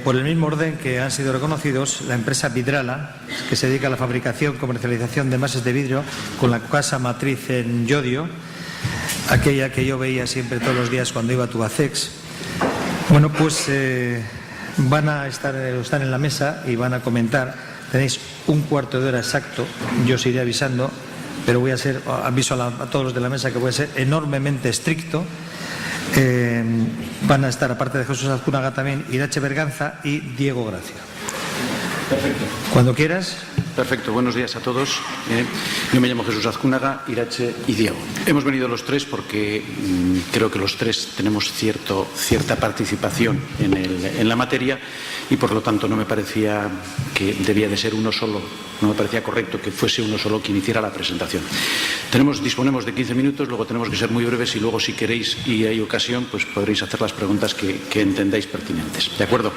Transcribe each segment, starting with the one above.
Por el mismo orden que han sido reconocidos, la empresa Vidrala, que se dedica a la fabricación y comercialización de envases de vidrio con la casa matriz en Llodio, aquella que yo veía siempre todos los días cuando iba a Tubacex. Bueno, pues van a estar en la mesa y van a comentar. Tenéis un cuarto de hora exacto, yo os iré avisando, pero voy a aviso a todos los de la mesa que voy a ser enormemente estricto. Van a estar, aparte de Jesús Azcúnaga, también Irache Berganza y Diego Gracia. Perfecto. Cuando quieras. Perfecto, buenos días a todos. Yo me llamo Jesús Azcúnaga, Irache y Diego. Hemos venido los tres porque creo que los tres tenemos cierta participación en la materia y por lo tanto no me parecía que debía de ser uno solo, no me parecía correcto que fuese uno solo quien hiciera la presentación. Disponemos de 15 minutos, luego tenemos que ser muy breves y luego si queréis y hay ocasión pues podréis hacer las preguntas que entendáis pertinentes. ¿De acuerdo?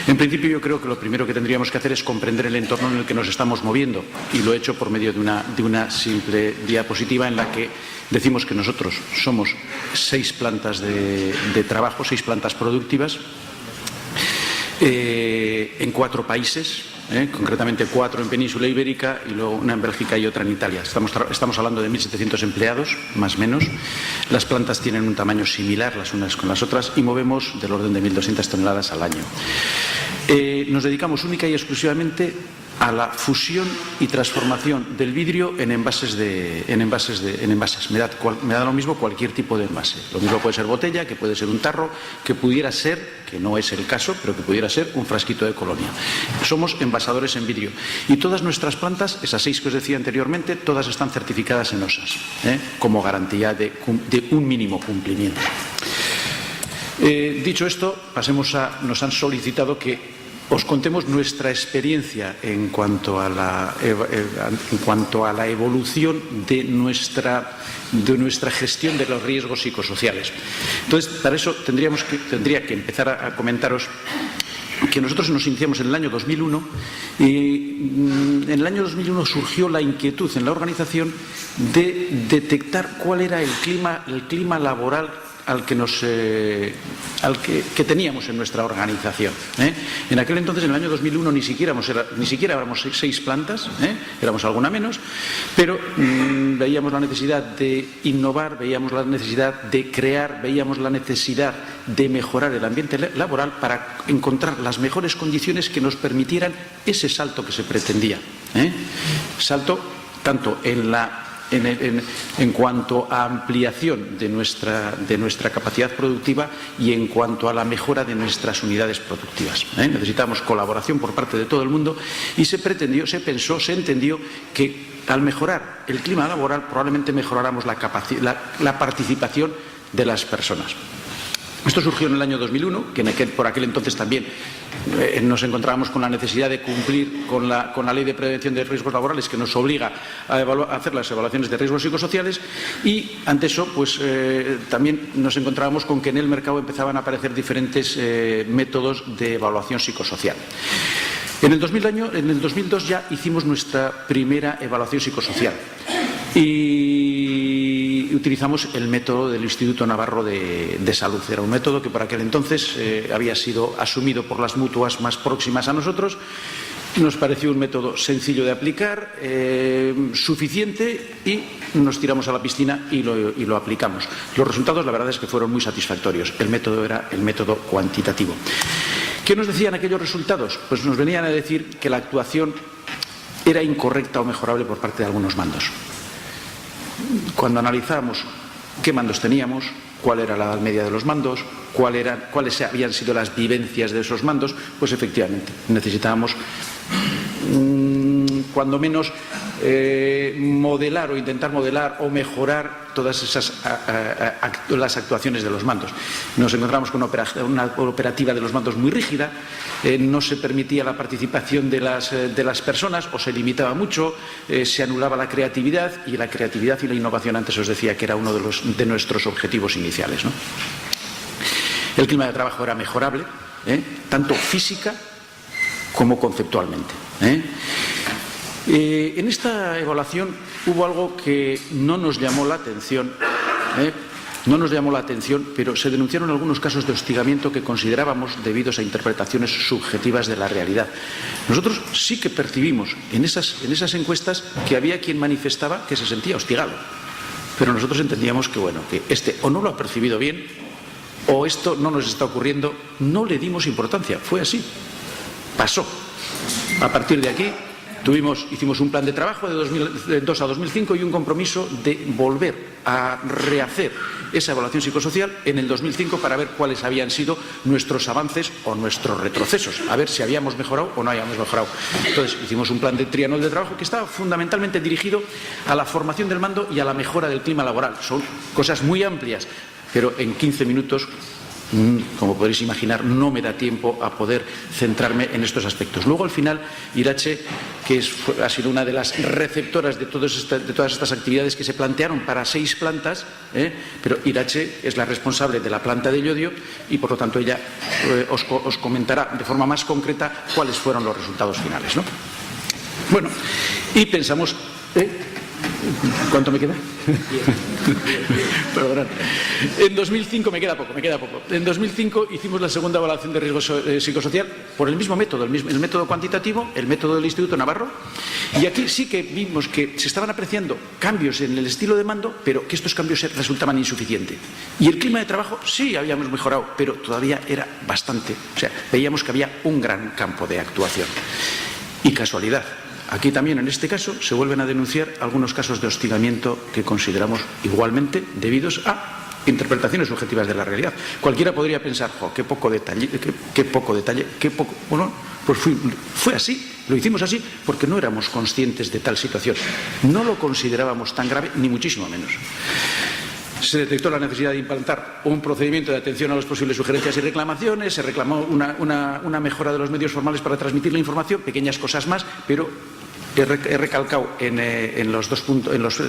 En principio yo creo que lo primero que tendríamos que hacer es comprender el entorno en el que nos estamos moviendo y lo he hecho por medio de una simple diapositiva en la que decimos que nosotros somos 6 plantas de trabajo, 6 plantas productivas en 4 países, concretamente 4 en Península Ibérica y luego una en Bélgica y otra en Italia. Estamos hablando de 1.700 empleados, más o menos. Las plantas tienen un tamaño similar las unas con las otras y movemos del orden de 1.200 toneladas al año. Nos dedicamos única y exclusivamente a la fusión y transformación del vidrio en envases. Me da lo mismo cualquier tipo de envase. Lo mismo puede ser botella, que puede ser un tarro, que pudiera ser, que no es el caso, pero que pudiera ser un frasquito de colonia. Somos envasadores en vidrio. Y todas nuestras plantas, esas 6 que os decía anteriormente, todas están certificadas en OSAS, como garantía de un mínimo cumplimiento. Dicho esto, nos han solicitado que os contemos nuestra experiencia en cuanto a la evolución de nuestra gestión de los riesgos psicosociales. Entonces, para eso tendría que empezar a comentaros que nosotros nos iniciamos en el año 2001 y en el año 2001 surgió la inquietud en la organización de detectar cuál era el clima laboral que teníamos en nuestra organización. En aquel entonces, en el año 2001, ni siquiera éramos 6 plantas, éramos alguna menos, pero veíamos la necesidad de innovar, veíamos la necesidad de crear, veíamos la necesidad de mejorar el ambiente laboral para encontrar las mejores condiciones que nos permitieran ese salto que se pretendía. Salto tanto en cuanto a ampliación de nuestra capacidad productiva y en cuanto a la mejora de nuestras unidades productivas. Necesitamos colaboración por parte de todo el mundo y se entendió que al mejorar el clima laboral probablemente mejoráramos la participación de las personas. Esto surgió en el año 2001, que por aquel entonces también nos encontrábamos con la necesidad de cumplir con la Ley de Prevención de Riesgos Laborales, que nos obliga a hacer las evaluaciones de riesgos psicosociales, y ante eso pues también nos encontrábamos con que en el mercado empezaban a aparecer diferentes métodos de evaluación psicosocial. En el 2002 ya hicimos nuestra primera evaluación psicosocial y utilizamos el método del Instituto Navarro de Salud. Era un método que por aquel entonces había sido asumido por las mutuas más próximas a nosotros. Nos pareció un método sencillo de aplicar, suficiente, y nos tiramos a la piscina y lo aplicamos. Los resultados, la verdad es que fueron muy satisfactorios. El método era el método cuantitativo. ¿Qué nos decían aquellos resultados? Pues nos venían a decir que la actuación era incorrecta o mejorable por parte de algunos mandos. Cuando analizábamos qué mandos teníamos, cuál era la edad media de los mandos, cuáles habían sido las vivencias de esos mandos, pues efectivamente necesitábamos cuando menos modelar o intentar modelar o mejorar todas las actuaciones de los mandos. Nos encontramos con una operativa de los mandos muy rígida, no se permitía la participación de las personas o se limitaba mucho, se anulaba la creatividad, y la creatividad y la innovación, antes os decía que era uno de nuestros objetivos iniciales, ¿no? El clima de trabajo era mejorable, tanto física como conceptualmente. En esta evaluación hubo algo que no nos llamó la atención, no nos llamó la atención, pero se denunciaron algunos casos de hostigamiento que considerábamos debidos a interpretaciones subjetivas de la realidad. Nosotros sí que percibimos en esas encuestas que había quien manifestaba que se sentía hostigado, pero nosotros entendíamos que, bueno, que o no lo ha percibido bien o esto no nos está ocurriendo. No le dimos importancia, fue así, pasó. A partir de aquí hicimos un plan de trabajo de 2002 a 2005 y un compromiso de volver a rehacer esa evaluación psicosocial en el 2005 para ver cuáles habían sido nuestros avances o nuestros retrocesos, a ver si habíamos mejorado o no habíamos mejorado. Entonces hicimos un plan de trianual de trabajo que estaba fundamentalmente dirigido a la formación del mando y a la mejora del clima laboral. Son cosas muy amplias, pero en 15 minutos, como podréis imaginar, no me da tiempo a poder centrarme en estos aspectos. Luego, al final, Irache, que ha sido una de las receptoras de todas estas actividades que se plantearon para 6 plantas, pero Irache es la responsable de la planta de Llodio y, por lo tanto, ella os comentará de forma más concreta cuáles fueron los resultados finales, ¿no? Bueno, y pensamos... ¿Cuánto me queda? Perdón. En 2005 me queda poco. En 2005 hicimos la segunda evaluación de riesgo psicosocial por el mismo método, el método cuantitativo, el método del Instituto Navarro, y aquí sí que vimos que se estaban apreciando cambios en el estilo de mando, pero que estos cambios resultaban insuficientes. Y el clima de trabajo sí habíamos mejorado, pero todavía era bastante. O sea, veíamos que había un gran campo de actuación. Y casualidad. Aquí también, en este caso, se vuelven a denunciar algunos casos de hostigamiento que consideramos igualmente debidos a interpretaciones subjetivas de la realidad. Cualquiera podría pensar, qué poco detalle. Bueno, pues fue así, lo hicimos así porque no éramos conscientes de tal situación. No lo considerábamos tan grave, ni muchísimo menos. Se detectó la necesidad de implantar un procedimiento de atención a las posibles sugerencias y reclamaciones, se reclamó una mejora de los medios formales para transmitir la información, pequeñas cosas más, pero he recalcado en los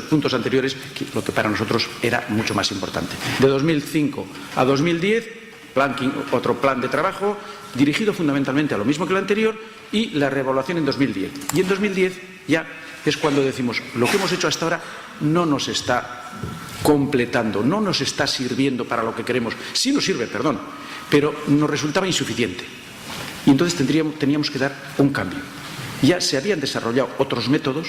puntos anteriores lo que para nosotros era mucho más importante. De 2005 a 2010, otro plan de trabajo dirigido fundamentalmente a lo mismo que el anterior y la reevaluación en 2010. Y en 2010 ya es cuando decimos, lo que hemos hecho hasta ahora no nos está completando, no nos está sirviendo para lo que queremos. Sí nos sirve, pero nos resultaba insuficiente. Y entonces teníamos que dar un cambio. Ya se habían desarrollado otros métodos,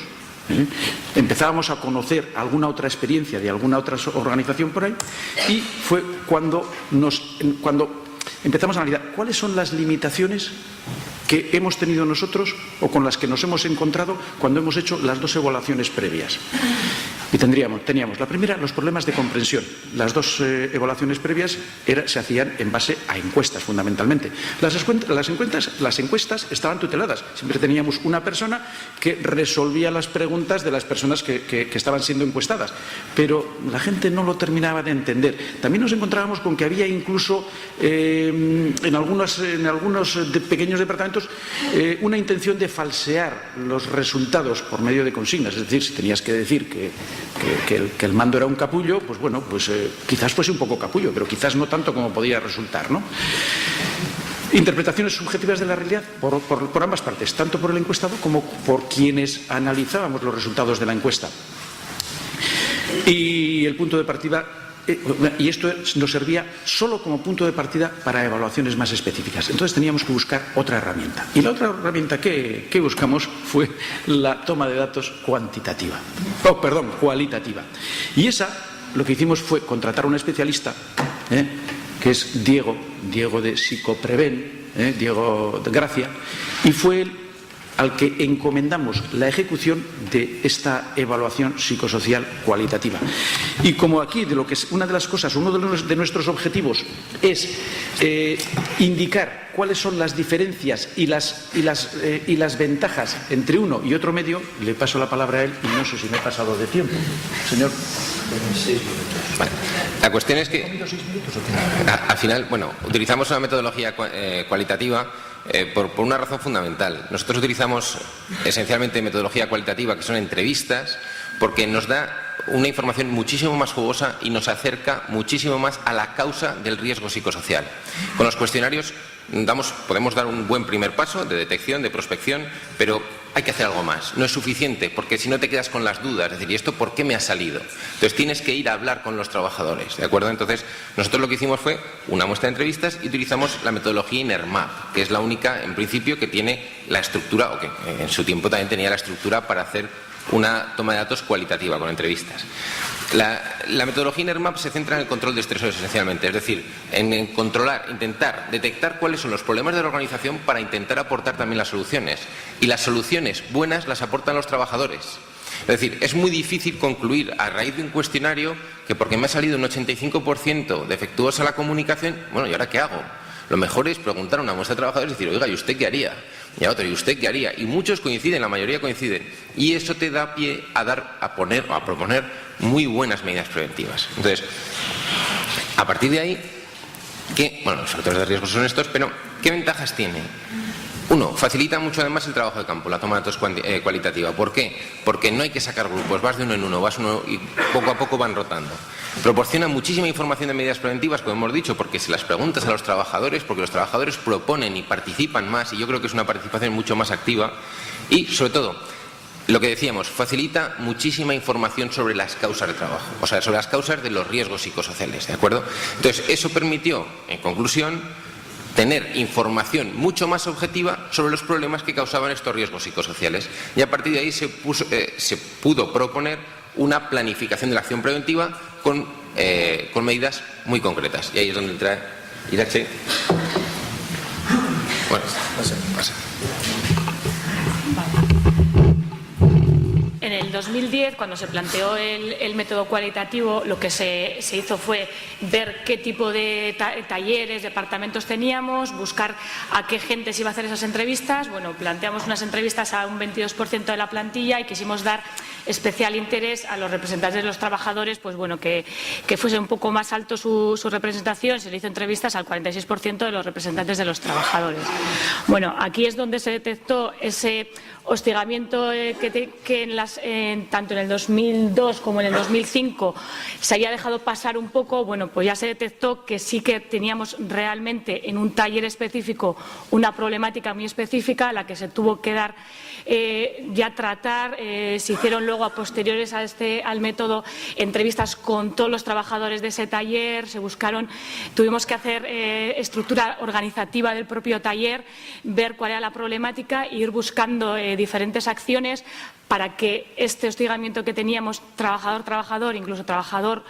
empezábamos a conocer alguna otra experiencia de alguna otra organización por ahí, y fue cuando empezamos a analizar cuáles son las limitaciones que hemos tenido nosotros o con las que nos hemos encontrado cuando hemos hecho las 2 evaluaciones previas. Y teníamos la primera, los problemas de comprensión. Las 2 evaluaciones previas se hacían en base a encuestas, fundamentalmente. Las encuestas estaban tuteladas. Siempre teníamos una persona que resolvía las preguntas de las personas que estaban siendo encuestadas. Pero la gente no lo terminaba de entender. También nos encontrábamos con que había incluso en algunos pequeños departamentos una intención de falsear los resultados por medio de consignas. Es decir, si tenías que decir que el mando era un capullo, pues bueno, quizás fuese un poco capullo, pero quizás no tanto como podía resultar, ¿no? Interpretaciones subjetivas de la realidad por ambas partes, tanto por el encuestado como por quienes analizábamos los resultados de la encuesta. Y el punto de partida, y esto nos servía solo como punto de partida para evaluaciones más específicas. Entonces teníamos que buscar otra herramienta. Y la otra herramienta que buscamos fue la toma de datos cualitativa. Y lo que hicimos fue contratar a un especialista, que es Diego de Psicopreven, Diego de Gracia, y fue él al que encomendamos la ejecución de esta evaluación psicosocial cualitativa. Y como aquí uno de nuestros objetivos es indicar cuáles son las diferencias y las ventajas entre uno y otro medio, le paso la palabra a él y no sé si me he pasado de tiempo. Señor. Vale. La cuestión es que al final, utilizamos una metodología cualitativa por una razón fundamental. Nosotros utilizamos esencialmente metodología cualitativa, que son entrevistas, porque nos da una información muchísimo más jugosa y nos acerca muchísimo más a la causa del riesgo psicosocial. Con los cuestionarios podemos dar un buen primer paso de detección, de prospección, pero hay que hacer algo más. No es suficiente, porque si no te quedas con las dudas, es decir, ¿y esto por qué me ha salido? Entonces tienes que ir a hablar con los trabajadores, ¿de acuerdo? Entonces nosotros lo que hicimos fue una muestra de entrevistas y utilizamos la metodología INERMAP, que es la única, en principio, que tiene la estructura, o que en su tiempo también tenía la estructura para hacer una toma de datos cualitativa con entrevistas. La metodología INERMAP se centra en el control de estresores esencialmente, es decir, en controlar, intentar detectar cuáles son los problemas de la organización para intentar aportar también las soluciones. Y las soluciones buenas las aportan los trabajadores. Es decir, es muy difícil concluir a raíz de un cuestionario que porque me ha salido un 85% defectuosa la comunicación, bueno, ¿y ahora qué hago? Lo mejor es preguntar a una muestra de trabajadores y decir, oiga, ¿y usted qué haría? Y a otro, ¿y usted qué haría? Y muchos coinciden, la mayoría coinciden. Y eso te da pie a proponer muy buenas medidas preventivas. Entonces, a partir de ahí, los factores de riesgo son estos, pero ¿qué ventajas tiene? Uno, facilita mucho además el trabajo de campo, la toma de datos cualitativa. ¿Por qué? Porque no hay que sacar grupos, vas de uno en uno, vas uno y poco a poco van rotando. Proporciona muchísima información de medidas preventivas, como hemos dicho, porque se las preguntas a los trabajadores, porque los trabajadores proponen y participan más, y yo creo que es una participación mucho más activa. Y, sobre todo, lo que decíamos, facilita muchísima información sobre las causas de trabajo, o sea, sobre las causas de los riesgos psicosociales, ¿de acuerdo? Entonces, eso permitió, en conclusión, tener información mucho más objetiva sobre los problemas que causaban estos riesgos psicosociales. Y a partir de ahí se pudo proponer una planificación de la acción preventiva con medidas muy concretas. Y ahí es donde entra Irache. Bueno, pasa. En el 2010, cuando se planteó el método cualitativo, lo que se hizo fue ver qué tipo de talleres, departamentos teníamos, buscar a qué gente se iba a hacer esas entrevistas. Bueno, planteamos unas entrevistas a un 22% de la plantilla y quisimos dar especial interés a los representantes de los trabajadores, pues bueno, que fuese un poco más alto su representación. Se le hizo entrevistas al 46% de los representantes de los trabajadores. Bueno, aquí es donde se detectó ese hostigamiento tanto en el 2002 como en el 2005 se había dejado pasar un poco. Bueno, pues ya se detectó que sí que teníamos realmente en un taller específico una problemática muy específica a la que se tuvo que dar ya tratar. Se hicieron luego a posteriores al método entrevistas con todos los trabajadores de ese taller, tuvimos que hacer estructura organizativa del propio taller, ver cuál era la problemática e ir buscando diferentes acciones para que este hostigamiento que teníamos trabajador-trabajador, incluso trabajador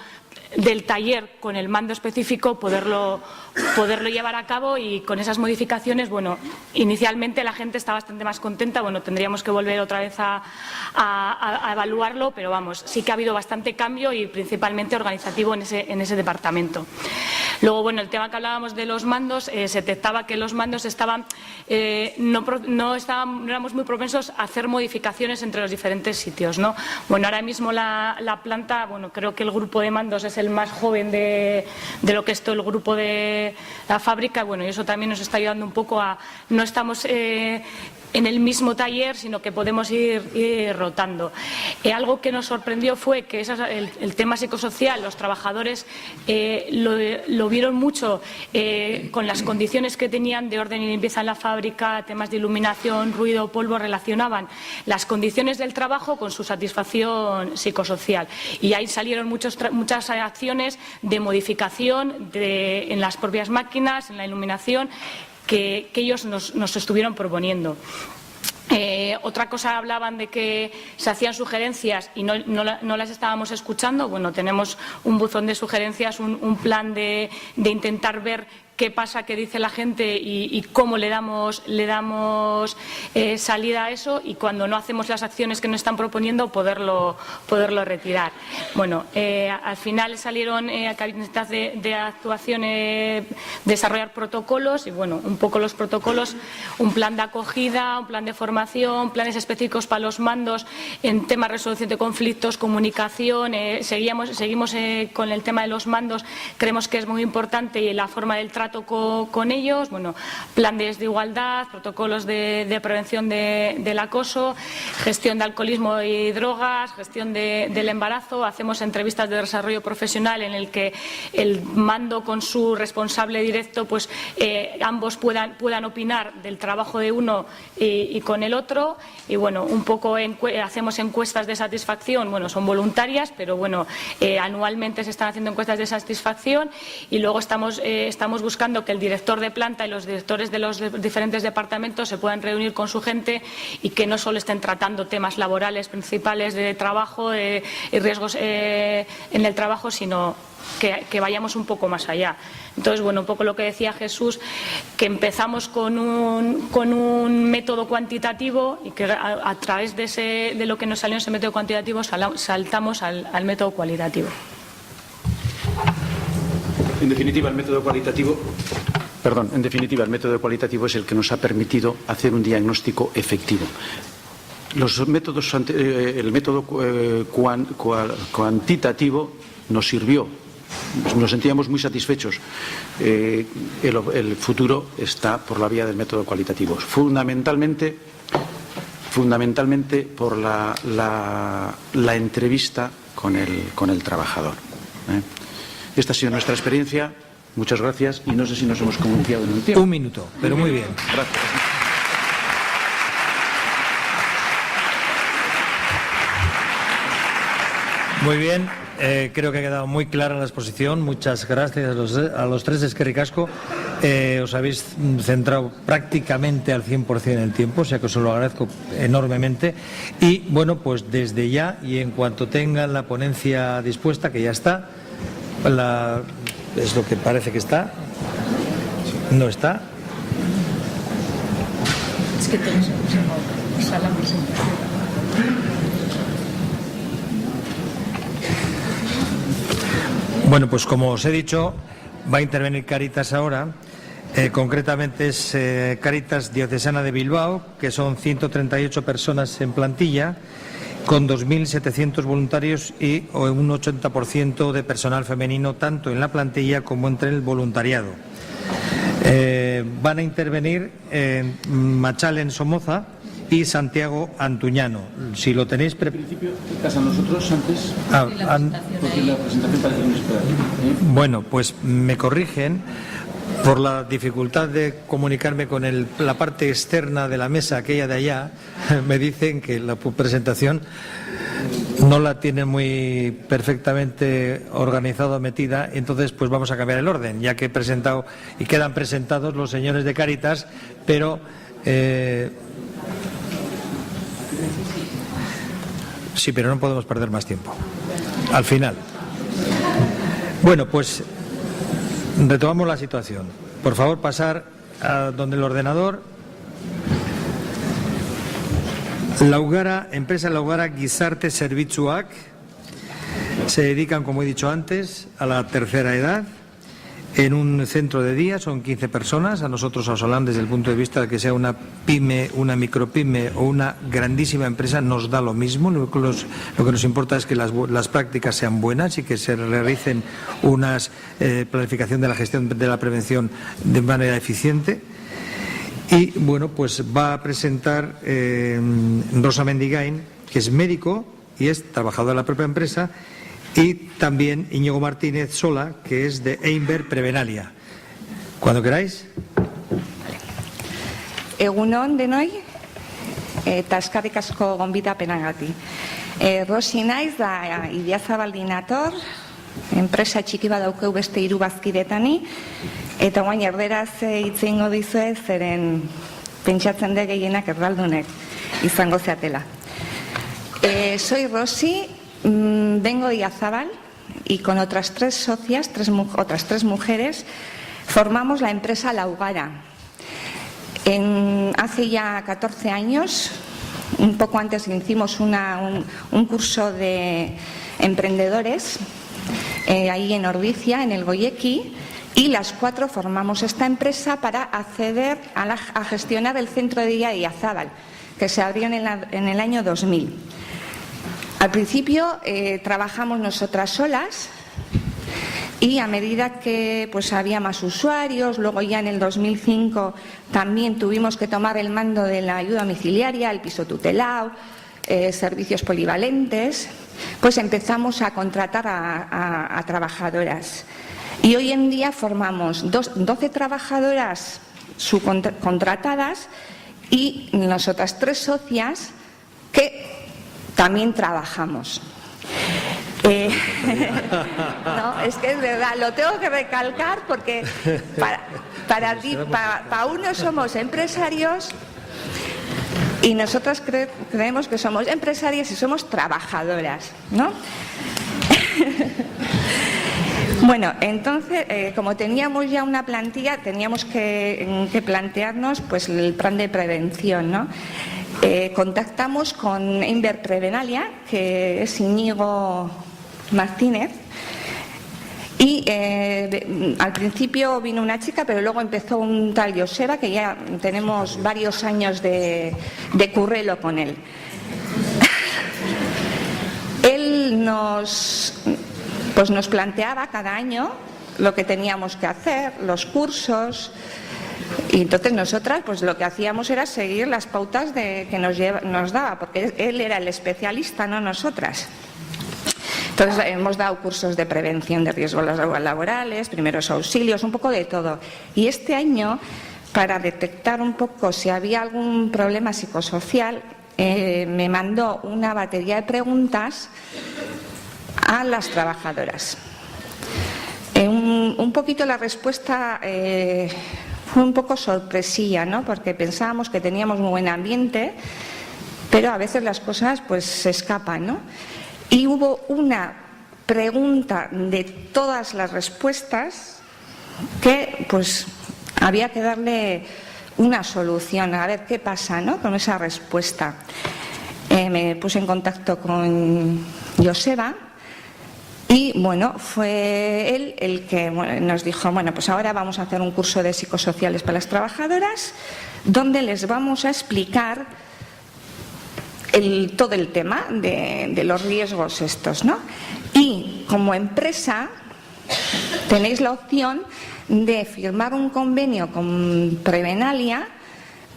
del taller con el mando específico, poderlo llevar a cabo. Y con esas modificaciones, bueno, inicialmente la gente está bastante más contenta. Bueno, tendríamos que volver otra vez a evaluarlo, pero vamos, sí que ha habido bastante cambio y principalmente organizativo en ese departamento. Luego, bueno, el tema que hablábamos de los mandos, se detectaba que los mandos no éramos muy propensos a hacer modificaciones entre los diferentes sitios, ¿no? Bueno, ahora mismo la planta, bueno, creo que el grupo de mandos es el más joven de lo que es todo el grupo de la fábrica. Bueno, y eso también nos está ayudando un poco no estamos en el mismo taller, sino que podemos ir rotando. Algo que nos sorprendió fue que el tema psicosocial, los trabajadores lo vieron mucho con las condiciones que tenían de orden y limpieza en la fábrica, temas de iluminación, ruido, polvo, relacionaban las condiciones del trabajo con su satisfacción psicosocial. Y ahí salieron muchas acciones de modificación en las propias máquinas, en la iluminación, que ellos nos estuvieron proponiendo. Otra cosa, hablaban de que se hacían sugerencias y no las estábamos escuchando. Bueno, tenemos un buzón de sugerencias, un plan de intentar ver qué pasa, qué dice la gente y cómo le damos salida a eso, y cuando no hacemos las acciones que nos están proponiendo, poderlo retirar. Bueno, al final salieron cabinetas de actuación, desarrollar protocolos, y bueno, un poco los protocolos, un plan de acogida, un plan de formación, planes específicos para los mandos en temas de resolución de conflictos, comunicación. Seguimos con el tema de los mandos, creemos que es muy importante, y la forma del trabajo trato con ellos, bueno, planes de igualdad, protocolos de prevención del acoso, gestión de alcoholismo y drogas, gestión del embarazo. Hacemos entrevistas de desarrollo profesional en el que el mando con su responsable directo, pues ambos puedan opinar del trabajo de uno y con el otro. Y bueno, un poco hacemos encuestas de satisfacción, bueno, son voluntarias, pero bueno, anualmente se están haciendo encuestas de satisfacción, y luego estamos buscando que el director de planta y los directores de los diferentes departamentos se puedan reunir con su gente y que no solo estén tratando temas laborales principales de trabajo y riesgos en el trabajo, sino que vayamos un poco más allá. Entonces, bueno, un poco lo que decía Jesús, que empezamos con un método cuantitativo y que a través de lo que nos salió en ese método cuantitativo saltamos al método cualitativo. En definitiva, el método cualitativo es el que nos ha permitido hacer un diagnóstico efectivo. El método cuantitativo nos sirvió, nos sentíamos muy satisfechos. El futuro está por la vía del método cualitativo, fundamentalmente por la entrevista con el trabajador. Esta ha sido nuestra experiencia. Muchas gracias, y no sé si nos hemos confiado en el tiempo. Un minuto, pero muy bien. Gracias. Muy bien, creo que ha quedado muy clara la exposición. Muchas gracias a los tres. Eskerrik asko. Os habéis centrado prácticamente al 100% en el tiempo, o sea que os lo agradezco enormemente. Y bueno, pues desde ya, y en cuanto tengan la ponencia dispuesta, que ya está, es lo que parece que está, no está. Es que tenemos sala presentación. Bueno, pues como os he dicho, va a intervenir Cáritas ahora. Concretamente es Cáritas Diocesana de Bilbao, que son 138 personas en plantilla, con 2.700 voluntarios y un 80% de personal femenino, tanto en la plantilla como entre el voluntariado. Van a intervenir Machalen Somoza y Santiago Antuñano. Si lo tenéis... En principio, ¿estás a nosotros antes? Porque la presentación parece que no espera. Bueno, pues me corrigen. Por la dificultad de comunicarme con la parte externa de la mesa, aquella de allá, me dicen que la presentación no la tienen muy perfectamente organizada o metida. Entonces pues vamos a cambiar el orden, ya que he presentado y quedan presentados los señores de Cáritas, pero sí, pero no podemos perder más tiempo al final. Bueno, pues retomamos la situación. Por favor, pasar a donde el ordenador. Empresa Laugara Gizarte Zerbitzuak se dedican, como he dicho antes, a la tercera edad. En un centro de día son 15 personas. A nosotros, a Osalan, desde el punto de vista de que sea una pyme, una micropyme o una grandísima empresa, nos da lo mismo. Lo que nos importa es que las prácticas sean buenas y que se realicen unas planificación de la gestión de la prevención de manera eficiente. Y bueno, pues va a presentar Rosa Mendigain, que es médico y es trabajador de la propia empresa, y también Íñigo Martínez Sola, que es de Einber Prevenalia. Cuando queráis. Egunon denoi, eta eskerrik asko gonbidapenagatik. Rosi naiz, da Idiazabaldin nator, enpresa txiki bat daukeu beste 3 bazkidetani, eta guain erderaz hitz egingo dizuet, zeren pentsatzen de gehienak erdaldunek izango zeatela. Soy Rosi. Vengo de Idiazabal y con otras 3 socias, otras 3 mujeres, formamos la empresa Laugara. Hace ya 14 años, un poco antes, hicimos un curso de emprendedores ahí en Ordicia, en el Goyeki, y las 4 formamos esta empresa para acceder a gestionar el centro de día de Idiazabal, que se abrió en el año 2000. Al principio trabajamos nosotras solas, Y a medida que pues había más usuarios, luego ya en el 2005 también tuvimos que tomar el mando de la ayuda domiciliaria, el piso tutelado, servicios polivalentes, pues empezamos a contratar a trabajadoras. Y hoy en día formamos 12 trabajadoras subcontratadas y las otras 3 socias que también trabajamos. No, es que es verdad, lo tengo que recalcar porque para unos somos empresarios y nosotras creemos que somos empresarias y somos trabajadoras, ¿no? Bueno, entonces, como teníamos ya una plantilla, teníamos que plantearnos pues el plan de prevención, ¿no? Contactamos con Inver Prevenalia, que es Íñigo Martínez, y al principio vino una chica, pero luego empezó un tal Joseba, que ya tenemos varios años de currelo con él. Él nos planteaba cada año lo que teníamos que hacer, los cursos, y entonces nosotras pues lo que hacíamos era seguir las pautas que nos daba, porque él era el especialista, no nosotras. Entonces hemos dado cursos de prevención de riesgos laborales, primeros auxilios, un poco de todo. Y este año, para detectar un poco si había algún problema psicosocial, me mandó una batería de preguntas a las trabajadoras. Un poquito la respuesta fue un poco sorpresilla, ¿no? Porque pensábamos que teníamos muy buen ambiente, pero a veces las cosas pues se escapan, ¿no? Y hubo una pregunta de todas las respuestas que pues había que darle una solución, a ver qué pasa, ¿no? Con esa respuesta. Me puse en contacto con Joseba y bueno, fue él el que nos dijo, bueno, pues ahora vamos a hacer un curso de psicosociales para las trabajadoras donde les vamos a explicar todo el tema de los riesgos estos, ¿no? Y como empresa tenéis la opción de firmar un convenio con Prevenalia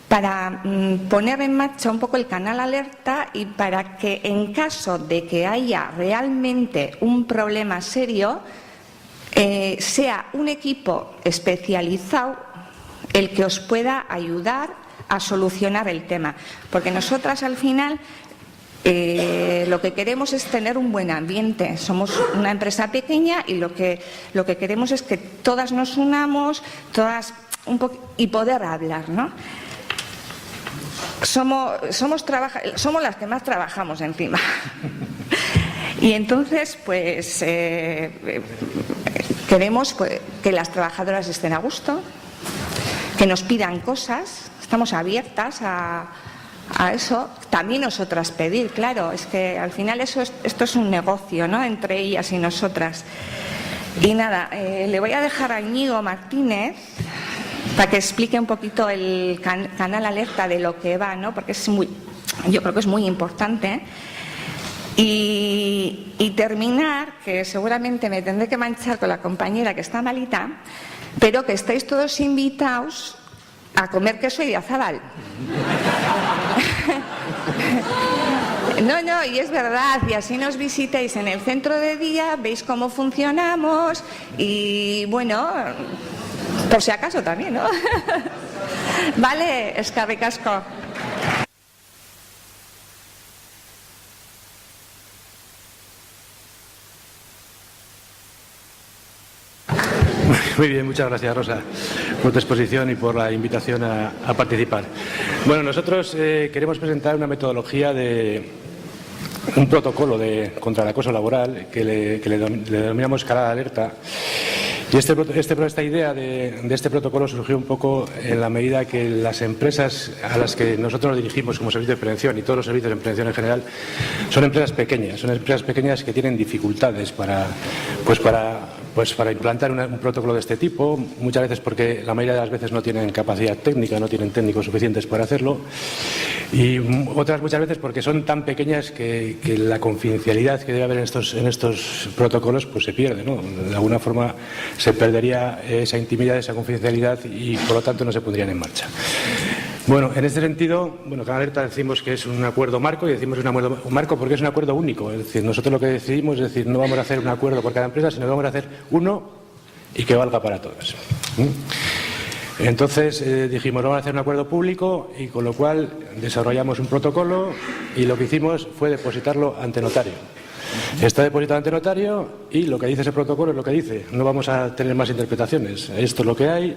para poner en marcha un poco el canal alerta y para que en caso de que haya realmente un problema serio, sea un equipo especializado el que os pueda ayudar a solucionar el tema, porque nosotras al final lo que queremos es tener un buen ambiente. Somos una empresa pequeña y lo que queremos es que todas nos unamos, y poder hablar, ¿no? Somos las que más trabajamos encima. Y entonces, pues, queremos pues, que las trabajadoras estén a gusto, que nos pidan cosas, estamos abiertas a eso. También nosotras pedir, claro, es que al final esto es un negocio, ¿no?, entre ellas y nosotras. Y nada, le voy a dejar a Íñigo Martínez para que explique un poquito el canal alerta de lo que va, ¿no?, porque yo creo que es muy importante. Y terminar, que seguramente me tendré que manchar con la compañera que está malita, pero que estáis todos invitados a comer queso Idiazábal. No, y es verdad, y así nos visitéis en el centro de día, veis cómo funcionamos y, bueno, por si acaso también, ¿no? Vale, eskerrik asko. Muy bien, muchas gracias, Rosa, por tu exposición y por la invitación a participar. Bueno, nosotros queremos presentar una metodología un protocolo contra el acoso laboral que le denominamos escalada alerta. Y esta idea de este protocolo surgió un poco en la medida que las empresas a las que nosotros nos dirigimos como servicio de prevención y todos los servicios de prevención en general son empresas pequeñas que tienen dificultades para pues para implantar un protocolo de este tipo, muchas veces porque la mayoría de las veces no tienen capacidad técnica, no tienen técnicos suficientes para hacerlo, y otras muchas veces porque son tan pequeñas que la confidencialidad que debe haber en estos protocolos pues se pierde, ¿no? De alguna forma se perdería esa intimidad, esa confidencialidad y por lo tanto no se pondrían en marcha. Bueno, en este sentido, Canal Alerta decimos que es un acuerdo marco y decimos un marco porque es un acuerdo único. Es decir, nosotros lo que decidimos es decir, no vamos a hacer un acuerdo por cada empresa, sino que vamos a hacer uno y que valga para todas. Entonces dijimos, vamos a hacer un acuerdo público y con lo cual desarrollamos un protocolo y lo que hicimos fue depositarlo ante notario. Está depositado ante notario y lo que dice ese protocolo es lo que dice. No vamos a tener más interpretaciones. Esto es lo que hay.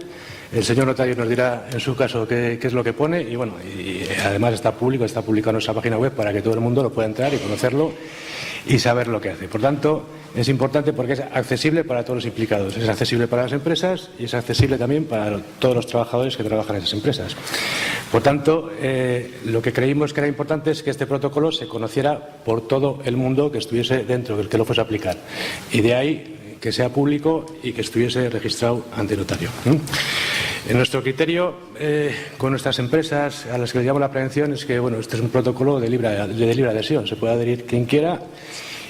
El señor notario nos dirá, en su caso, qué es lo que pone y bueno, y además está publicado en nuestra página web para que todo el mundo lo pueda entrar y conocerlo y saber lo que hace. Por tanto, es importante porque es accesible para todos los implicados. Es accesible para las empresas y es accesible también para todos los trabajadores que trabajan en esas empresas. Por tanto, lo que creímos que era importante es que este protocolo se conociera por todo el mundo que estuviese dentro, que lo fuese a aplicar. Y de ahí que sea público y que estuviese registrado ante notario. En nuestro criterio, con nuestras empresas a las que le llamamos la prevención, es que este es un protocolo de libre adhesión. Se puede adherir quien quiera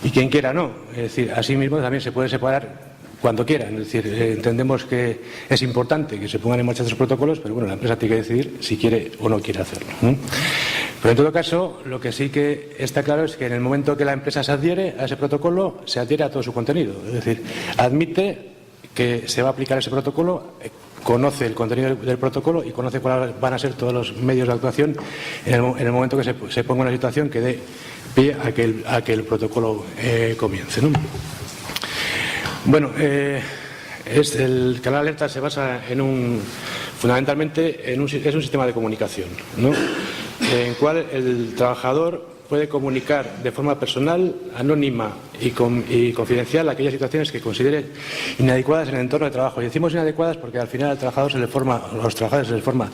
y quien quiera no. Es decir, asimismo también se puede separar cuando quieran. Es decir, entendemos que es importante que se pongan en marcha estos protocolos, pero la empresa tiene que decidir si quiere o no quiere hacerlo. Pero en todo caso, lo que sí que está claro es que en el momento que la empresa se adhiere a ese protocolo, se adhiere a todo su contenido. Es decir, admite que se va a aplicar ese protocolo, conoce el contenido del protocolo y conoce cuáles van a ser todos los medios de actuación en el momento que se ponga una situación que dé pie a que el protocolo comience, ¿no? El Canal Alerta se basa fundamentalmente es un sistema de comunicación, ¿no? En el cual el trabajador puede comunicar de forma personal, anónima y confidencial aquellas situaciones que considere inadecuadas en el entorno de trabajo. Y decimos inadecuadas porque al final los trabajadores se les forma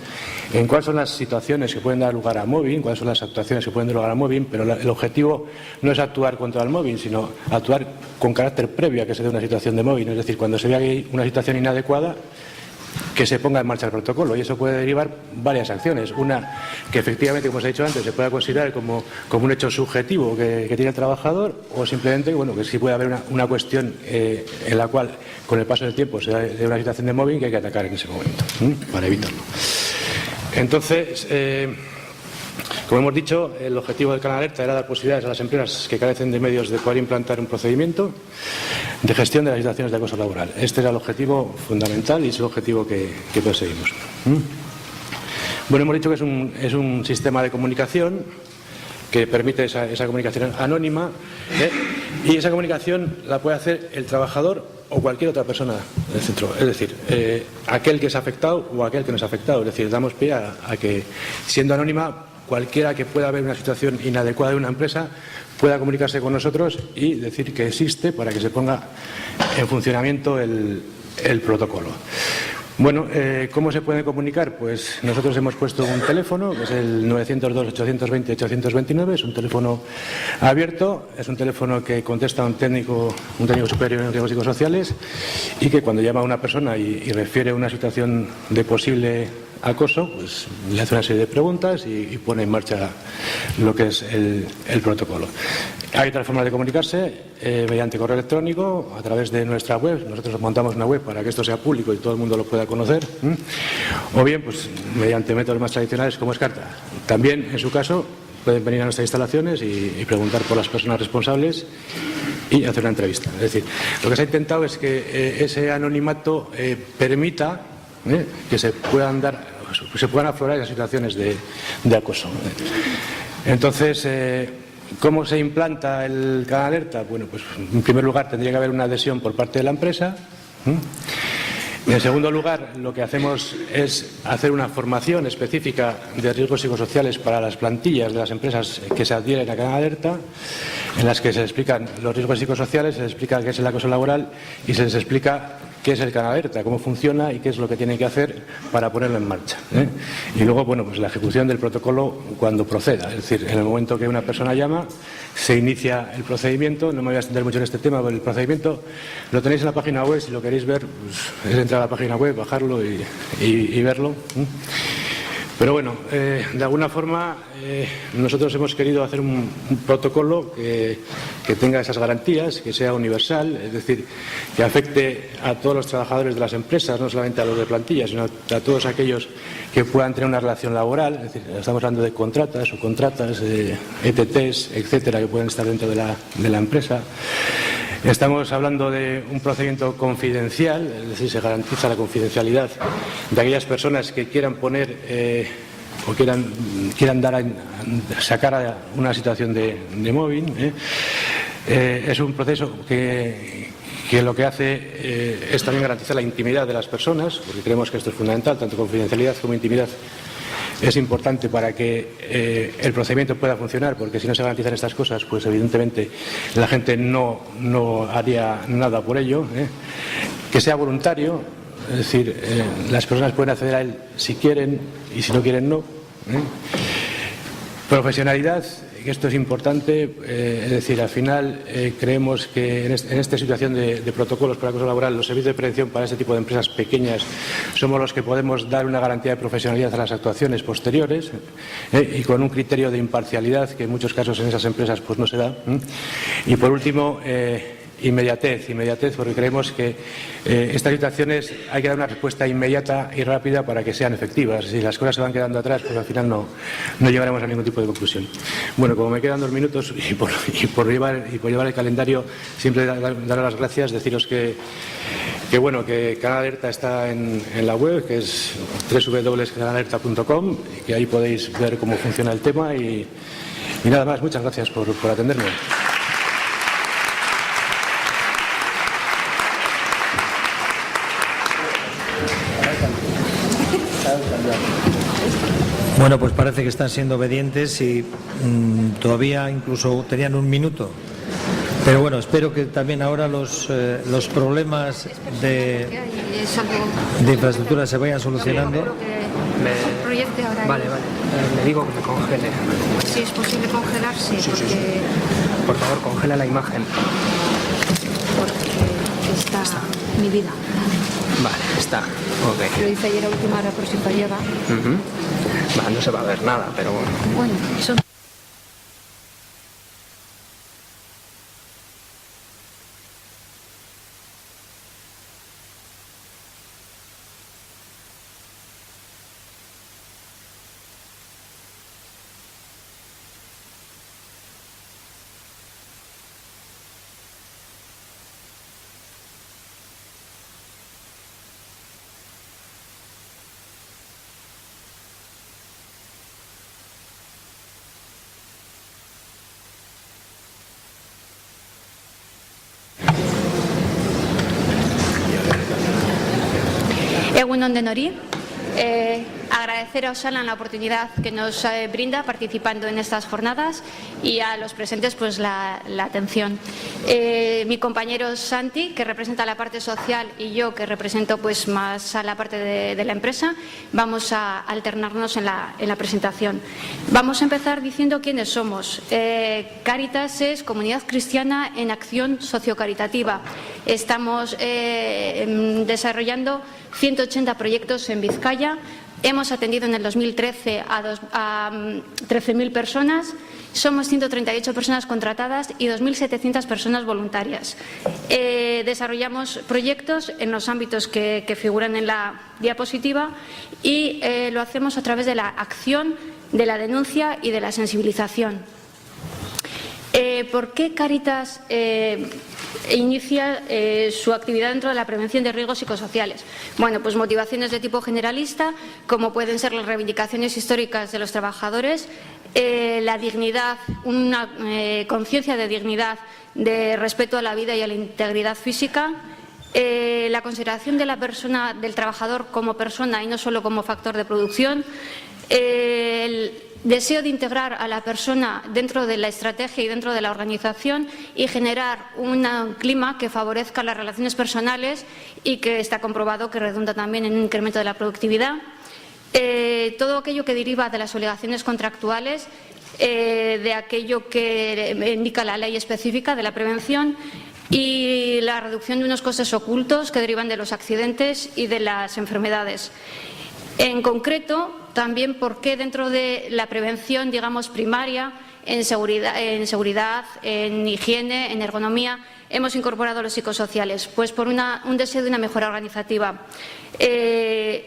en cuáles son las situaciones que pueden dar lugar a mobbing, cuáles son las actuaciones que pueden dar lugar a mobbing, pero el objetivo no es actuar contra el mobbing, sino actuar con carácter previo a que se dé una situación de mobbing. Es decir, cuando se vea que hay una situación inadecuada, que se ponga en marcha el protocolo, y eso puede derivar varias acciones. Una, que efectivamente, como os he dicho antes, se pueda considerar como un hecho subjetivo que tiene el trabajador, o simplemente que sí puede haber una cuestión en la cual, con el paso del tiempo, se dé una situación de mobbing que hay que atacar en ese momento, para evitarlo. Entonces, como hemos dicho, el objetivo del Canal Alerta era dar posibilidades a las empresas que carecen de medios de poder implantar un procedimiento de gestión de las situaciones de acoso laboral. Este era el objetivo fundamental y es el objetivo que perseguimos. Hemos dicho que es un sistema de comunicación que permite esa comunicación anónima, y esa comunicación la puede hacer el trabajador o cualquier otra persona del centro. Es decir, aquel que es afectado o aquel que no es afectado. Es decir, damos pie a que, siendo anónima, cualquiera que pueda haber una situación inadecuada de una empresa pueda comunicarse con nosotros y decir que existe para que se ponga en funcionamiento el protocolo. ¿Cómo se puede comunicar? Pues nosotros hemos puesto un teléfono, que es el 902-820-829, es un teléfono abierto, es un teléfono que contesta un técnico superior en riesgos psicosociales, y que cuando llama a una persona y refiere una situación de posible acoso, pues le hace una serie de preguntas y pone en marcha lo que es el protocolo. Hay otras formas de comunicarse, mediante correo electrónico, a través de nuestra web. Nosotros montamos una web para que esto sea público y todo el mundo lo pueda conocer, o bien pues mediante métodos más tradicionales como es carta. También, en su caso, pueden venir a nuestras instalaciones y preguntar por las personas responsables y hacer una entrevista. Es decir, lo que se ha intentado es que ese anonimato permita que se puedan aflorar esas situaciones de acoso. Entonces, ¿cómo se implanta el Canal Alerta? Pues en primer lugar tendría que haber una adhesión por parte de la empresa. En segundo lugar, lo que hacemos es hacer una formación específica de riesgos psicosociales para las plantillas de las empresas que se adhieren a Canal Alerta, en las que se explican los riesgos psicosociales, se les explica qué es el acoso laboral y se les explica qué es el canal alerta, cómo funciona y qué es lo que tienen que hacer para ponerlo en marcha. Y luego, bueno, pues la ejecución del protocolo cuando proceda. Es decir, en el momento que una persona llama, se inicia el procedimiento. No me voy a extender mucho en este tema, pero el procedimiento lo tenéis en la página web. Si lo queréis ver, pues, es entrar a la página web, bajarlo y verlo. Pero bueno, de alguna forma nosotros hemos querido hacer un protocolo que tenga esas garantías, que sea universal, es decir, que afecte a todos los trabajadores de las empresas, no solamente a los de plantilla, sino a todos aquellos que puedan tener una relación laboral. Es decir, estamos hablando de contratas, subcontratas, ETTs, etcétera, que pueden estar dentro de la empresa. Estamos hablando de un procedimiento confidencial, es decir, se garantiza la confidencialidad de aquellas personas que quieran poner o quieran sacar a una situación de mobbing. Es un proceso que lo que hace es también garantizar la intimidad de las personas, porque creemos que esto es fundamental, tanto confidencialidad como intimidad. Es importante para que el procedimiento pueda funcionar, porque si no se garantizan estas cosas, pues evidentemente la gente no haría nada por ello. Que sea voluntario, es decir, las personas pueden acceder a él si quieren y si no quieren no. Profesionalidad, que esto es importante, es decir, al final creemos que en esta situación de protocolos para acoso laboral, los servicios de prevención para este tipo de empresas pequeñas somos los que podemos dar una garantía de profesionalidad a las actuaciones posteriores y con un criterio de imparcialidad que en muchos casos en esas empresas pues no se da. Y por último, inmediatez, porque creemos que estas situaciones hay que dar una respuesta inmediata y rápida para que sean efectivas. Si las cosas se van quedando atrás, pues al final no llegaremos a ningún tipo de conclusión. Bueno, como me quedan 2 minutos y por llevar el calendario, siempre dar las gracias, deciros que Canal Alerta está en la web, que es www.canalalerta.com, y que ahí podéis ver cómo funciona el tema y nada más. Muchas gracias por atenderme. Bueno, pues parece que están siendo obedientes y todavía incluso tenían 1 minuto. Pero bueno, espero que también ahora los problemas de infraestructura se vayan solucionando. Proyecte ahora. Vale. Le digo que me congele. Si es posible congelarse, Sí. porque... Por favor, congela la imagen. Porque está mi vida. Vale, está. Ok. Lo hice ayer a última hora por si fallaba. Vale, no se va a ver nada, pero bueno. Bueno, eso... Egunon Denori, agradecer a Osalan la oportunidad que nos brinda participando en estas jornadas y a los presentes pues la atención. Mi compañero Santi, que representa la parte social, y yo, que represento pues más a la parte de la empresa, vamos a alternarnos en la presentación. Vamos a empezar diciendo quiénes somos. Cáritas es Comunidad Cristiana en Acción Sociocaritativa. Estamos desarrollando 180 proyectos en Vizcaya. Hemos atendido en el 2013 a 13.000 personas. Somos 138 personas contratadas y 2.700 personas voluntarias. Desarrollamos proyectos en los ámbitos que figuran en la diapositiva y lo hacemos a través de la acción, de la denuncia y de la sensibilización. ¿Por qué Cáritas inicia su actividad dentro de la prevención de riesgos psicosociales? Bueno, pues motivaciones de tipo generalista, como pueden ser las reivindicaciones históricas de los trabajadores, la dignidad, una conciencia de dignidad, de respeto a la vida y a la integridad física, la consideración de la persona, del trabajador como persona y no solo como factor de producción, deseo de integrar a la persona dentro de la estrategia y dentro de la organización y generar un clima que favorezca las relaciones personales y que está comprobado que redunda también en un incremento de la productividad. Todo aquello que deriva de las obligaciones contractuales, de aquello que indica la ley específica de la prevención y la reducción de unos costes ocultos que derivan de los accidentes y de las enfermedades. En concreto, también por qué dentro de la prevención, digamos, primaria, en seguridad, en higiene, en ergonomía, hemos incorporado los psicosociales. Pues por un deseo de una mejora organizativa.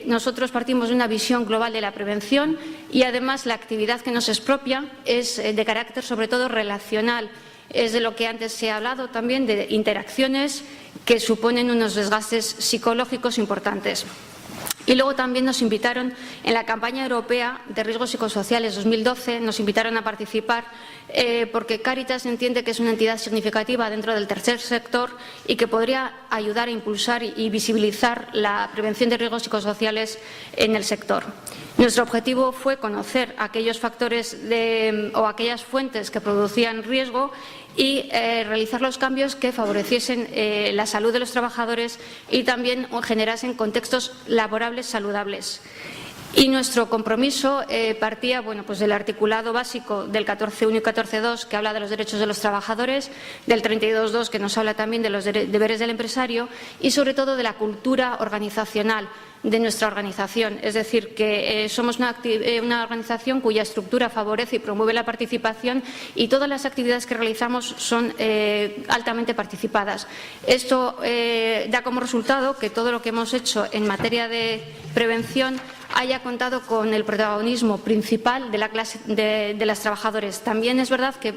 Nosotros partimos de una visión global de la prevención y además la actividad que nos es propia es de carácter sobre todo relacional. Es de lo que antes se ha hablado también, de interacciones que suponen unos desgastes psicológicos importantes. Y luego también nos invitaron en la campaña europea de riesgos psicosociales 2012, nos invitaron a participar porque Cáritas entiende que es una entidad significativa dentro del tercer sector y que podría ayudar a impulsar y visibilizar la prevención de riesgos psicosociales en el sector. Nuestro objetivo fue conocer aquellos factores o aquellas fuentes que producían riesgo y realizar los cambios que favoreciesen la salud de los trabajadores y también generasen contextos laborables saludables. Y nuestro compromiso partía pues del articulado básico del 14.1 y 14.2, que habla de los derechos de los trabajadores, del 32.2, que nos habla también de los deberes del empresario y, sobre todo, de la cultura organizacional de nuestra organización. Es decir, que somos una organización cuya estructura favorece y promueve la participación y todas las actividades que realizamos son altamente participadas. Esto da como resultado que todo lo que hemos hecho en materia de prevención haya contado con el protagonismo principal de la clase de las trabajadoras. También es verdad que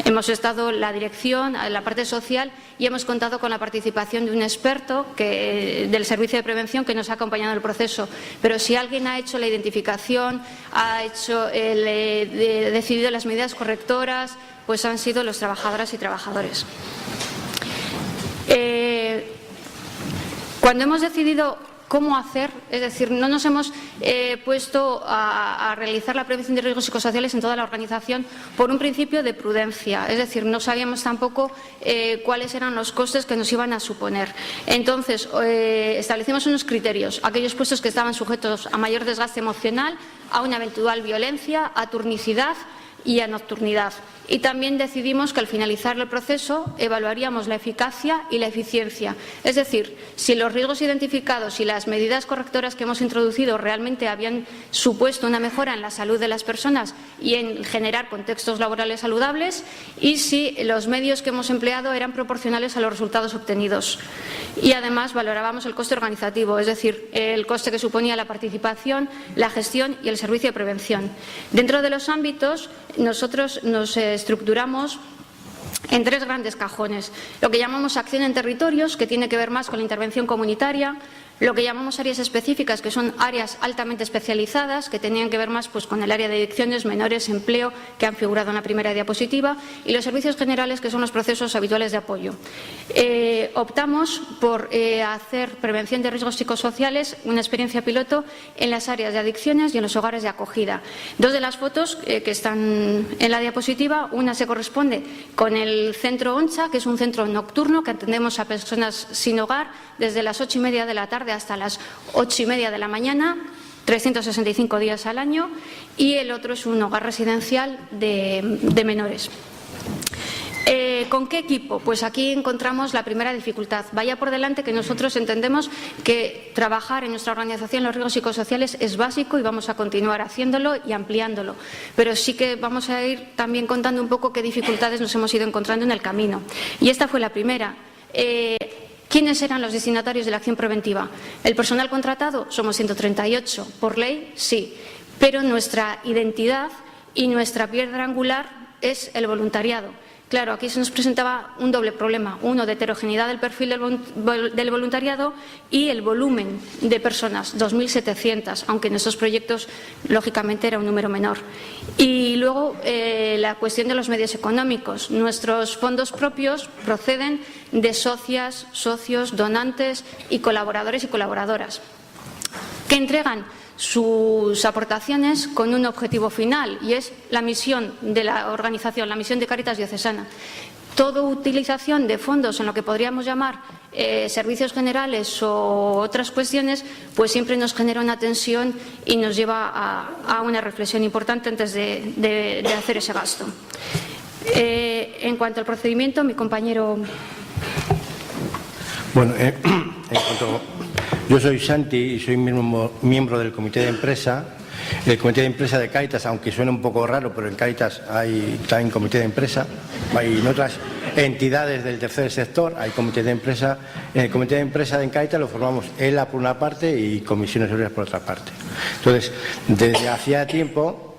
hemos estado la dirección, la parte social y hemos contado con la participación de un experto del Servicio de Prevención que nos ha acompañado en el proceso. Pero si alguien ha hecho la identificación, ha decidido las medidas correctoras, pues han sido los trabajadoras y trabajadores. Cuando hemos decidido cómo hacer, es decir, no nos hemos puesto a realizar la prevención de riesgos psicosociales en toda la organización por un principio de prudencia, es decir, no sabíamos tampoco cuáles eran los costes que nos iban a suponer. Entonces, establecimos unos criterios, aquellos puestos que estaban sujetos a mayor desgaste emocional, a una eventual violencia, a turnicidad y a nocturnidad. Y también decidimos que al finalizar el proceso evaluaríamos la eficacia y la eficiencia. Es decir, si los riesgos identificados y las medidas correctoras que hemos introducido realmente habían supuesto una mejora en la salud de las personas y en generar contextos laborales saludables y si los medios que hemos empleado eran proporcionales a los resultados obtenidos. Y además valorábamos el coste organizativo, es decir, el coste que suponía la participación, la gestión y el servicio de prevención. Dentro de los ámbitos, nosotros nos estructuramos en tres grandes cajones. Lo que llamamos acción en territorios, que tiene que ver más con la intervención comunitaria, lo que llamamos áreas específicas, que son áreas altamente especializadas, que tenían que ver más pues, con el área de adicciones, menores, empleo, que han figurado en la primera diapositiva, y los servicios generales, que son los procesos habituales de apoyo. Optamos por hacer prevención de riesgos psicosociales, una experiencia piloto en las áreas de adicciones y en los hogares de acogida. Dos de las fotos que están en la diapositiva, una se corresponde con el centro ONCHA, que es un centro nocturno que atendemos a personas sin hogar desde las 8:30 de la tarde hasta las 8:30 de la mañana, 365 días al año, y el otro es un hogar residencial de menores. ¿Con qué equipo? Pues aquí encontramos la primera dificultad. Vaya por delante que nosotros entendemos que trabajar en nuestra organización los riesgos psicosociales es básico y vamos a continuar haciéndolo y ampliándolo. Pero sí que vamos a ir también contando un poco qué dificultades nos hemos ido encontrando en el camino. Y esta fue la primera. ¿Quiénes eran los destinatarios de la acción preventiva? ¿El personal contratado? Somos 138. ¿Por ley? Sí. Pero nuestra identidad y nuestra piedra angular es el voluntariado. Claro, aquí se nos presentaba un doble problema. Uno, de heterogeneidad del perfil del voluntariado y el volumen de personas, 2.700, aunque en estos proyectos, lógicamente, era un número menor. Y luego, la cuestión de los medios económicos. Nuestros fondos propios proceden de socias, socios, donantes y colaboradores y colaboradoras. ¿Qué entregan? sus aportaciones con un objetivo final, y es la misión de la organización, la misión de Cáritas Diocesana. Toda utilización de fondos en lo que podríamos llamar servicios generales o otras cuestiones, pues siempre nos genera una tensión y nos lleva a una reflexión importante antes de hacer ese gasto. En cuanto al procedimiento, mi compañero. Bueno, yo soy Santi y soy miembro del comité de empresa. El comité de empresa de Cáritas, aunque suene un poco raro, pero en Cáritas hay también comité de empresa, hay en otras entidades del tercer sector hay comité de empresa. En el comité de empresa de Cáritas lo formamos ELA por una parte y comisiones obreras por otra parte. Entonces, desde hacía tiempo,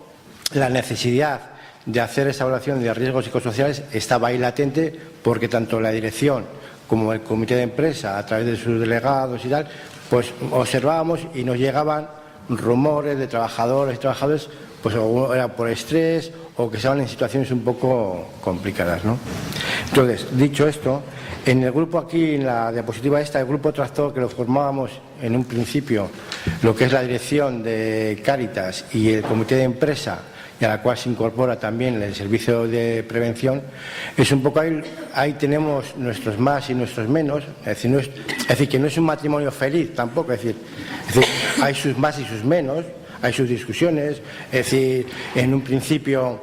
la necesidad de hacer esa evaluación de riesgos psicosociales estaba ahí latente, porque tanto la dirección como el comité de empresa, a través de sus delegados y tal, pues observábamos y nos llegaban rumores de trabajadores y trabajadores, pues o era por estrés o que estaban en situaciones un poco complicadas, ¿no? Entonces, dicho esto, en el grupo aquí, en la diapositiva esta, el grupo tractor, que lo formábamos en un principio, lo que es la dirección de Cáritas y el comité de empresa, y a la cual se incorpora también el servicio de prevención, es un poco ahí tenemos nuestros más y nuestros menos, es decir, que no es un matrimonio feliz tampoco, es decir, hay sus más y sus menos, hay sus discusiones, es decir, en un principio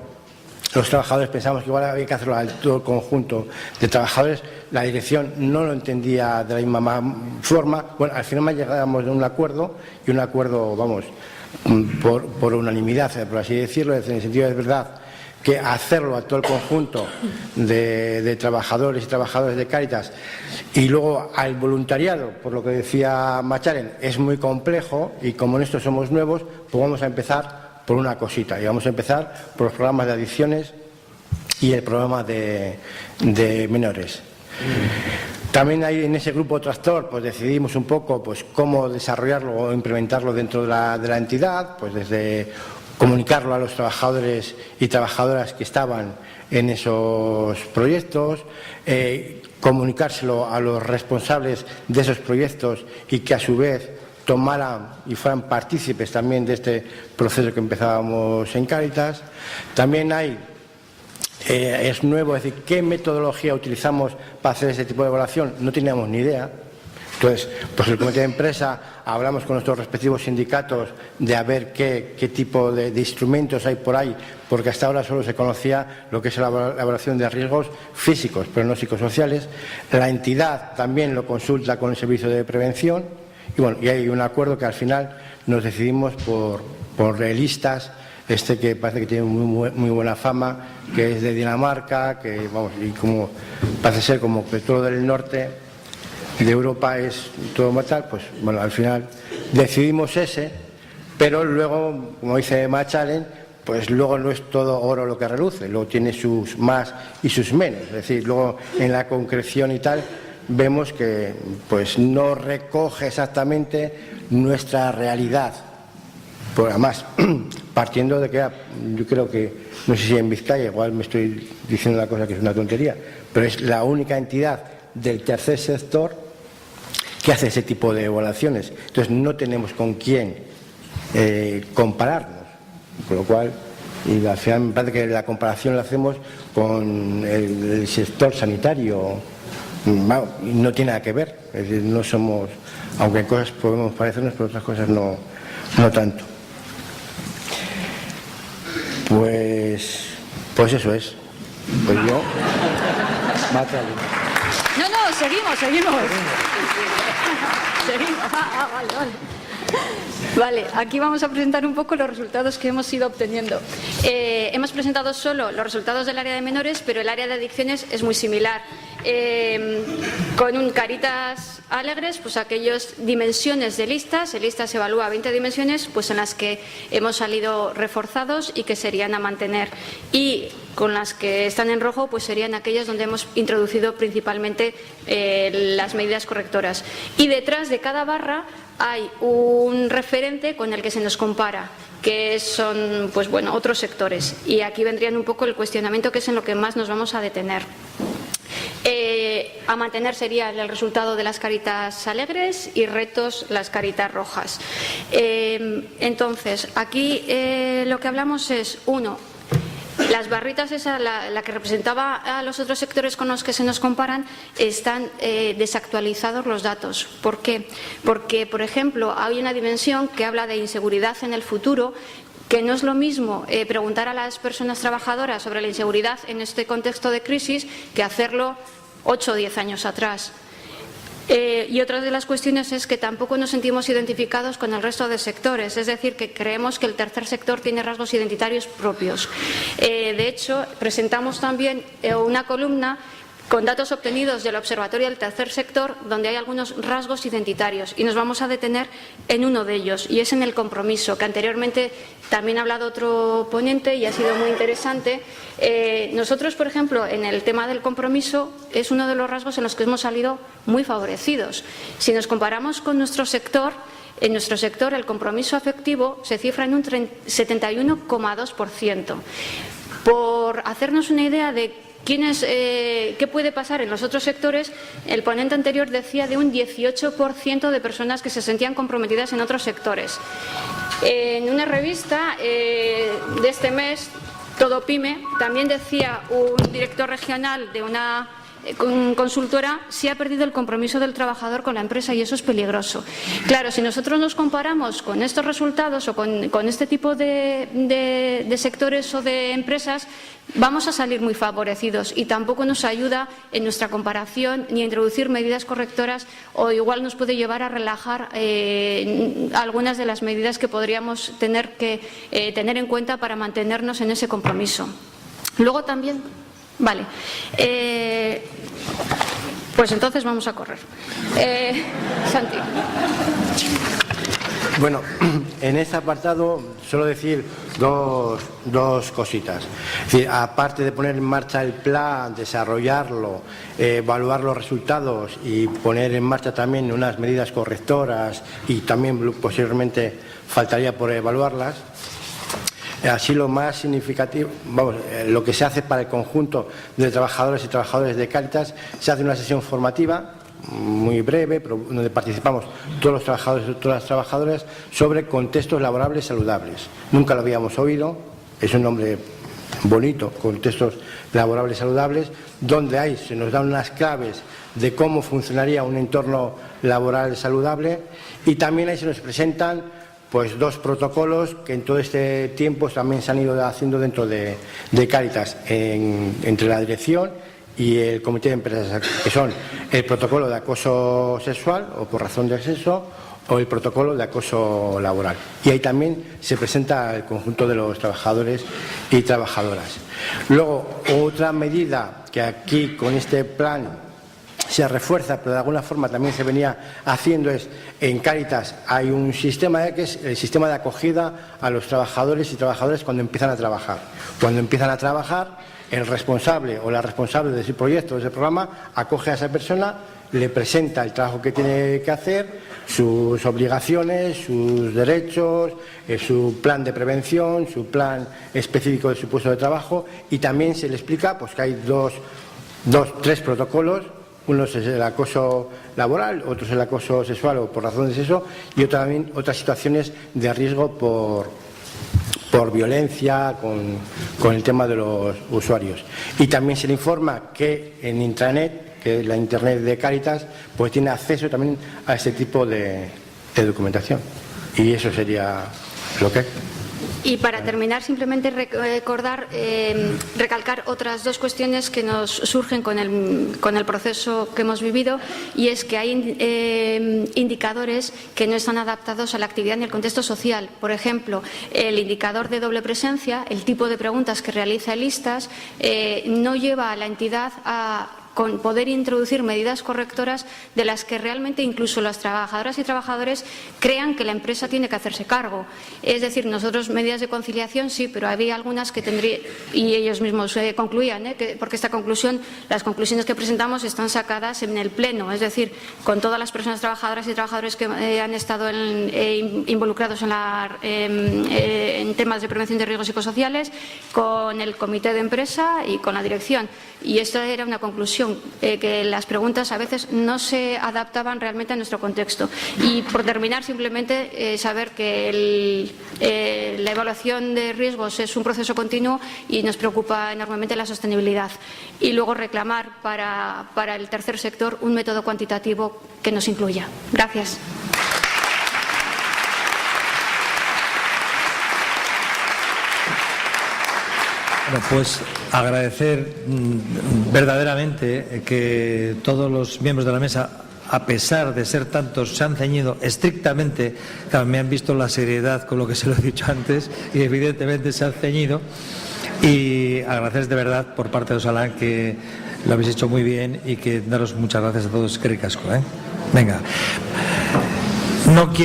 los trabajadores pensamos que igual había que hacerlo a todo el conjunto de trabajadores, la dirección no lo entendía de la misma forma. Bueno, al final llegamos a un acuerdo, y un acuerdo, vamos, por unanimidad, por así decirlo, en el sentido de verdad que hacerlo a todo el conjunto de trabajadores y trabajadoras de Cáritas, y luego al voluntariado, por lo que decía Machalen, es muy complejo, y como en esto somos nuevos, pues vamos a empezar por una cosita, y vamos a empezar por los programas de adicciones y el programa de menores. También hay en ese grupo tractor, pues decidimos un poco pues cómo desarrollarlo o implementarlo dentro de la entidad, pues desde comunicarlo a los trabajadores y trabajadoras que estaban en esos proyectos, comunicárselo a los responsables de esos proyectos y que a su vez tomaran y fueran partícipes también de este proceso que empezábamos en Cáritas. También es nuevo, es decir, ¿qué metodología utilizamos para hacer ese tipo de evaluación? No teníamos ni idea. Entonces, pues el comité de empresa, hablamos con nuestros respectivos sindicatos de a ver qué tipo de instrumentos hay por ahí, porque hasta ahora solo se conocía lo que es la evaluación de riesgos físicos, pero no psicosociales. La entidad también lo consulta con el servicio de prevención, y bueno, y hay un acuerdo que al final nos decidimos por listas, que parece que tiene muy buena fama, que es de Dinamarca, que vamos, y como parece ser como que todo del norte de Europa es todo mortal, pues bueno, al final decidimos ese, pero luego, como dice Machalen, pues luego no es todo oro lo que reluce, luego tiene sus más y sus menos, es decir, luego en la concreción y tal vemos que pues no recoge exactamente nuestra realidad. Por además, partiendo de que yo creo que, no sé si en Vizcaya, igual me estoy diciendo una cosa que es una tontería, pero es la única entidad del tercer sector que hace ese tipo de evaluaciones. Entonces no tenemos con quién compararnos, con lo cual, y al final me parece que la comparación la hacemos con el sector sanitario, no tiene nada que ver, es decir, no somos, aunque en cosas podemos parecernos, pero otras cosas no tanto. Pues eso es. Pues yo. No, seguimos. Seguimos. Vale. Vale, aquí vamos a presentar un poco los resultados que hemos ido obteniendo. Hemos presentado solo los resultados del área de menores, pero el área de adicciones es muy similar. Con un Cáritas Alegres, pues aquellas dimensiones de listas, en listas se evalúa 20 dimensiones, pues en las que hemos salido reforzados y que serían a mantener. Y con las que están en rojo, pues serían aquellas donde hemos introducido principalmente las medidas correctoras. Y detrás de cada barra hay un referente con el que se nos compara, que son, pues bueno, otros sectores. Y aquí vendrían un poco el cuestionamiento, que es en lo que más nos vamos a detener. A mantener sería el resultado de las caritas alegres y retos las caritas rojas. Entonces, aquí lo que hablamos es, uno, las barritas, la que representaba a los otros sectores con los que se nos comparan, están desactualizados los datos. ¿Por qué? Porque, por ejemplo, hay una dimensión que habla de inseguridad en el futuro, que no es lo mismo preguntar a las personas trabajadoras sobre la inseguridad en este contexto de crisis que hacerlo 8 o 10 años atrás. Y otra de las cuestiones es que tampoco nos sentimos identificados con el resto de sectores, es decir, que creemos que el tercer sector tiene rasgos identitarios propios. De hecho, presentamos también una columna con datos obtenidos del Observatorio del Tercer Sector, donde hay algunos rasgos identitarios, y nos vamos a detener en uno de ellos, y es en el compromiso, que anteriormente también ha hablado otro ponente y ha sido muy interesante. Nosotros, por ejemplo, en el tema del compromiso, es uno de los rasgos en los que hemos salido muy favorecidos. Si nos comparamos con nuestro sector, en nuestro sector el compromiso afectivo se cifra en un 71,2%. Por hacernos una idea de ¿qué puede pasar en los otros sectores? El ponente anterior decía de un 18% de personas que se sentían comprometidas en otros sectores. En una revista de este mes, Todo Pyme, también decía un director regional de una consultora, se ha perdido el compromiso del trabajador con la empresa, y eso es peligroso. Claro, si nosotros nos comparamos con estos resultados o con este tipo de sectores o de empresas, vamos a salir muy favorecidos, y tampoco nos ayuda en nuestra comparación ni a introducir medidas correctoras, o igual nos puede llevar a relajar algunas de las medidas que podríamos tener que tener en cuenta para mantenernos en ese compromiso. Luego también, vale, pues entonces vamos a correr. Santi. Bueno, en este apartado solo decir dos cositas. Es decir, aparte de poner en marcha el plan, desarrollarlo, evaluar los resultados y poner en marcha también unas medidas correctoras, y también posiblemente faltaría por evaluarlas, así lo más significativo, lo que se hace para el conjunto de trabajadores y trabajadoras de Cáritas, se hace una sesión formativa muy breve, pero donde participamos todos los trabajadores y todas las trabajadoras, sobre contextos laborables saludables. Nunca lo habíamos oído, es un nombre bonito, contextos laborables saludables, donde se nos dan unas claves de cómo funcionaría un entorno laboral saludable, y también ahí se nos presentan pues 2 protocolos que en todo este tiempo también se han ido haciendo dentro de Cáritas, entre la dirección y el comité de empresas, que son el protocolo de acoso sexual o por razón de sexo, o el protocolo de acoso laboral. Y ahí también se presenta el conjunto de los trabajadores y trabajadoras. Luego, otra medida que aquí con este plan se refuerza, pero de alguna forma también se venía haciendo, es en Cáritas hay un sistema que es el sistema de acogida a los trabajadores y trabajadoras cuando empiezan a trabajar. Cuando empiezan a trabajar, el responsable o la responsable de ese proyecto, de ese programa, acoge a esa persona, le presenta el trabajo que tiene que hacer, sus obligaciones, sus derechos, su plan de prevención, su plan específico de su puesto de trabajo, y también se le explica pues que hay tres protocolos. Uno es el acoso laboral, otro es el acoso sexual o por razón de sexo, y también otras situaciones de riesgo por violencia con el tema de los usuarios. Y también se le informa que en intranet, que es la internet de Cáritas, pues tiene acceso también a este tipo de documentación. Y eso sería lo que... Y para terminar, simplemente recalcar otras 2 cuestiones que nos surgen con el proceso que hemos vivido, y es que hay indicadores que no están adaptados a la actividad ni al contexto social. Por ejemplo, el indicador de doble presencia, el tipo de preguntas que realiza el ISTAS, no lleva a la entidad a con poder introducir medidas correctoras de las que realmente incluso las trabajadoras y trabajadores crean que la empresa tiene que hacerse cargo. Es decir, nosotros medidas de conciliación sí, pero había algunas que tendría, y ellos mismos concluían, porque las conclusiones que presentamos están sacadas en el Pleno, es decir, con todas las personas trabajadoras y trabajadores que han estado involucrados en temas de prevención de riesgos psicosociales, con el comité de empresa y con la dirección. Y esta era una conclusión conclusión, que las preguntas a veces no se adaptaban realmente a nuestro contexto. Y por terminar, simplemente saber que la evaluación de riesgos es un proceso continuo y nos preocupa enormemente la sostenibilidad. Y luego reclamar para el tercer sector un método cuantitativo que nos incluya. Gracias. Bueno, pues agradecer verdaderamente que todos los miembros de la mesa, a pesar de ser tantos, se han ceñido estrictamente, claro, me han visto la seriedad con lo que se lo he dicho antes y evidentemente se han ceñido, y agradecer de verdad por parte de Osalan que lo habéis hecho muy bien y que daros muchas gracias a todos. Eskerrik asko, Venga. No quiero